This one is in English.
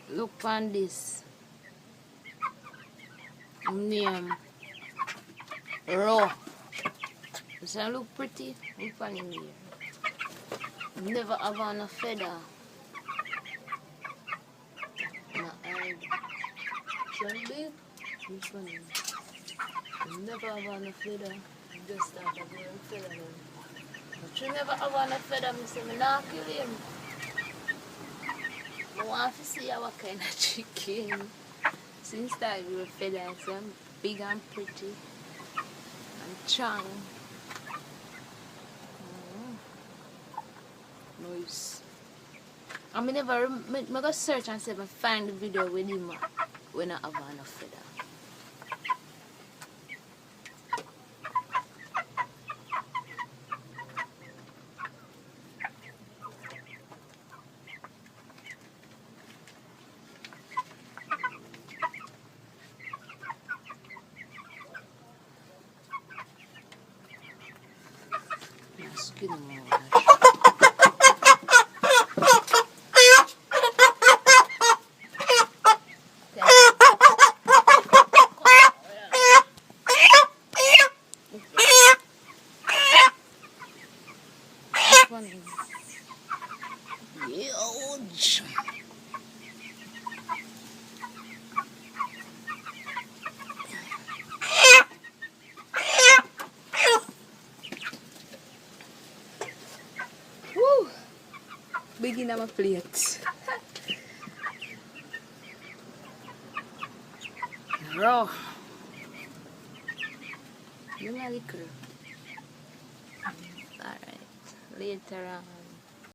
Look on this. Name Raw. Does it look pretty? Look on him here. Never have on a feather. No eye. Sunday? Look on him. Never have on a feather. Just start a wearing feather now. But you never have on a feather, I say, I not kill him. I want to see what kind of chicken. Since that we were feathers, I'm big and pretty and strong. Nice. I never go search and see if I find the video with him when I have on a feather. Skin him out. Huge. Woo! Big in my plate. Raw. You like it? Alright. Later on.